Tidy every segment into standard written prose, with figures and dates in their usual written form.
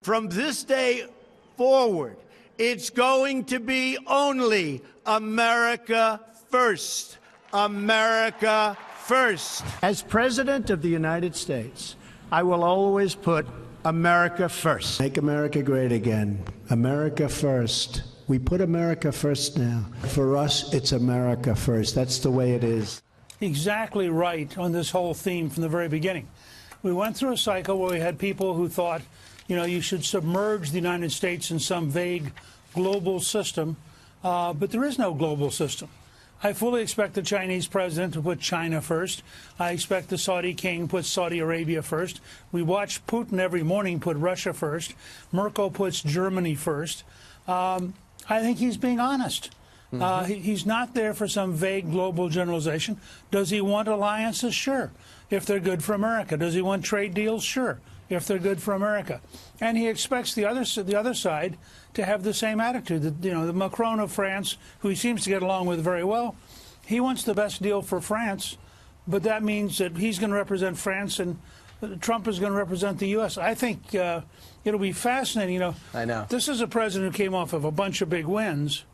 From this day forward, it's going to be only America first. America first. As President of the United States, I will always put America first. Make America great again. America first. We put America first now. For us, it's America first. That's the way it is. Exactly right on this whole theme from the very beginning. We went through a cycle where we had people who thought, you know, you should submerge the United States in some vague global system, but there is no global system. I fully expect the Chinese president to put China first. I expect the Saudi king put Saudi Arabia first. We watch Putin every morning put Russia first. Merkel puts Germany first. I think he's being honest. He's not there for some vague global generalization. Does he want alliances? Sure, if they're good for America. Does he want trade deals? Sure, if they're good for America. And he expects the other side to have the same attitude. The Macron of France, who he seems to get along with very well, he wants the best deal for France, but that means that he's going to represent France and Trump is going to represent the U.S. I think it'll be fascinating. I know. This is a president who came off of a bunch of big wins.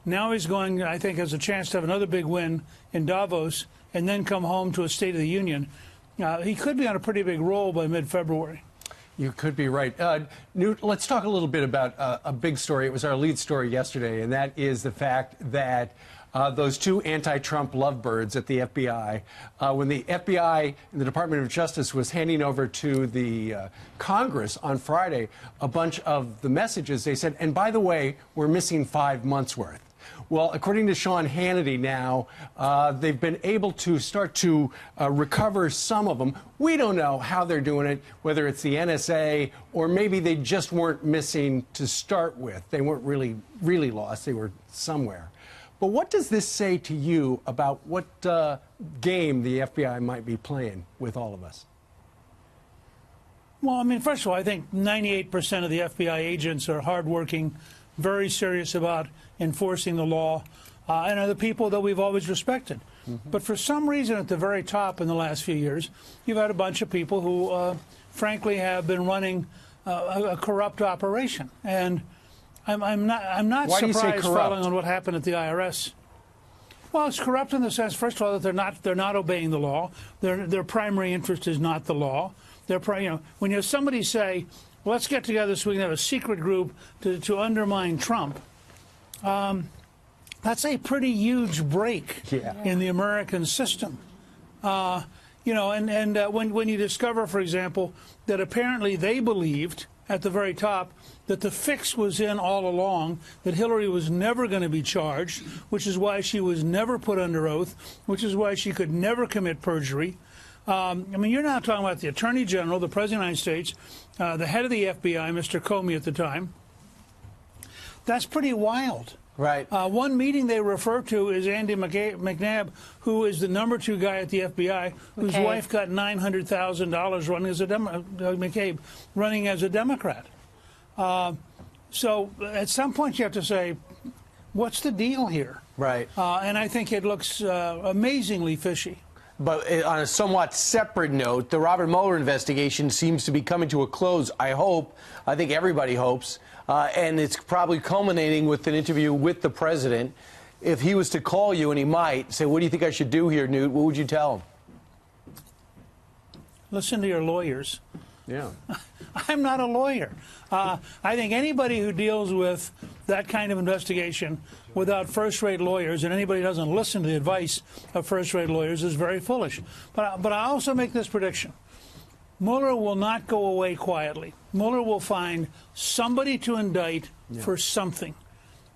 Now he's going, I think, has a chance to have another big win in Davos and then come home to a State of the Union. He could be on a pretty big roll by mid-February. You could be right. Newt, let's talk a little bit about a big story. It was our lead story yesterday, and that is the fact that those two anti-Trump lovebirds at the FBI, when the FBI and the Department of Justice was handing over to the Congress on Friday a bunch of the messages, they said, and by the way, we're missing 5 months' worth. Well, according to Sean Hannity now, they've been able to start to recover some of them. We don't know how they're doing it, whether it's the NSA or maybe they just weren't missing to start with. They weren't really lost. They were somewhere. But what does this say to you about what game the FBI might be playing with all of us? Well, I mean, first of all, I think 98% of the FBI agents are hardworking, very serious about enforcing the law, and are the people that we've always respected. But for some reason at the very top in the last few years, you've had a bunch of people who, frankly, have been running a corrupt operation. And I'm not surprised following on what happened at the IRS. Well, it's corrupt in the sense, first of all, that they're not obeying the law. Their primary interest is not the law. When you have somebody say, well, let's get together so we can have a secret group to undermine Trump, that's a pretty huge break in the American system. When you discover, for example, that apparently they believed at the very top that the fix was in all along, that Hillary was never going to be charged, which is why she was never put under oath, which is why she could never commit perjury. I mean, you're now talking about the Attorney General, the President of the United States, the head of the FBI, Mr. Comey at the time. That's pretty wild. Right. One meeting they refer to is Andy McNabb, who is the #2 guy at the FBI, whose wife got $900,000 running as a McCabe running as a Democrat. So at some point you have to say, what's the deal here? Right. And I think it looks amazingly fishy. But on a somewhat separate note, the Robert Mueller investigation seems to be coming to a close. I think everybody hopes, and it's probably culminating with an interview with the president. If he was to call you, and he might, say, what do you think I should do here, Newt? What would you tell him? Listen to your lawyers. Yeah. I'm not a lawyer. I think anybody who deals with that kind of investigation without first-rate lawyers, and anybody who doesn't listen to the advice of first-rate lawyers, is very foolish. But I also make this prediction. Mueller will not go away quietly. Mueller will find somebody to indict for something.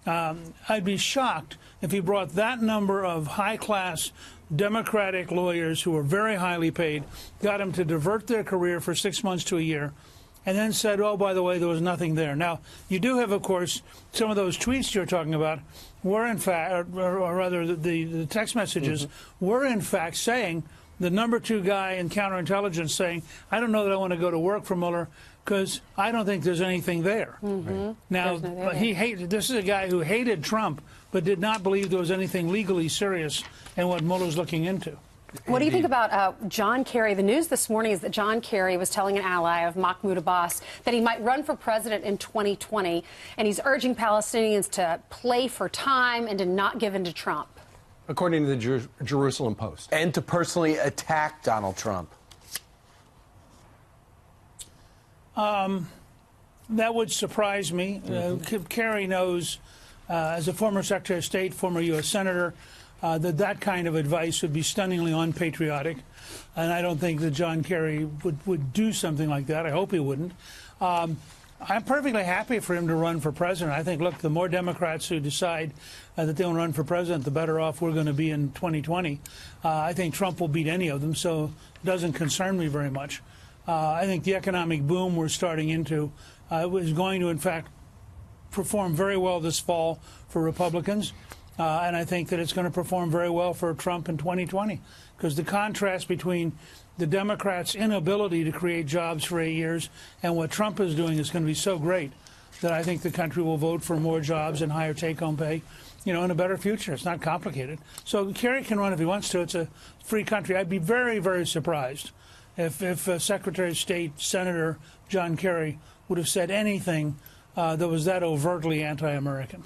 I'd be shocked if he brought that number of high-class Democratic lawyers who are very highly paid, got them to divert their career for 6 months to a year, and then said, oh, by the way, there was nothing there. Now, you do have, of course, some of those tweets you're talking about were, in fact, or rather the text messages were, in fact, saying, the #2 guy in counterintelligence saying, I don't know that I want to go to work for Mueller because I don't think there's anything there. Now, this is a guy who hated Trump but did not believe there was anything legally serious in what Mueller's looking into. What do you think about John Kerry? The news this morning is that John Kerry was telling an ally of Mahmoud Abbas that he might run for president in 2020, and he's urging Palestinians to play for time and to not give in to Trump. According to the Jerusalem Post. And to personally attack Donald Trump. That would surprise me. Kerry knows, as a former Secretary of State, former U.S. Senator, that kind of advice would be stunningly unpatriotic. And I don't think that John Kerry would do something like that. I hope he wouldn't. I'm perfectly happy for him to run for president. I think, look, the more Democrats who decide that they want to run for president, the better off we're going to be in 2020. I think Trump will beat any of them, so it doesn't concern me very much. I think the economic boom we're starting into is going to, in fact, perform very well this fall for Republicans. And I think that it's going to perform very well for Trump in 2020, because the contrast between the Democrats' inability to create jobs for 8 years and what Trump is doing is going to be so great that I think the country will vote for more jobs and higher take-home pay, you know, in a better future. It's not complicated. So Kerry can run if he wants to. It's a free country. I'd be very, very surprised if Secretary of State, Senator John Kerry would have said anything that was that overtly anti-American.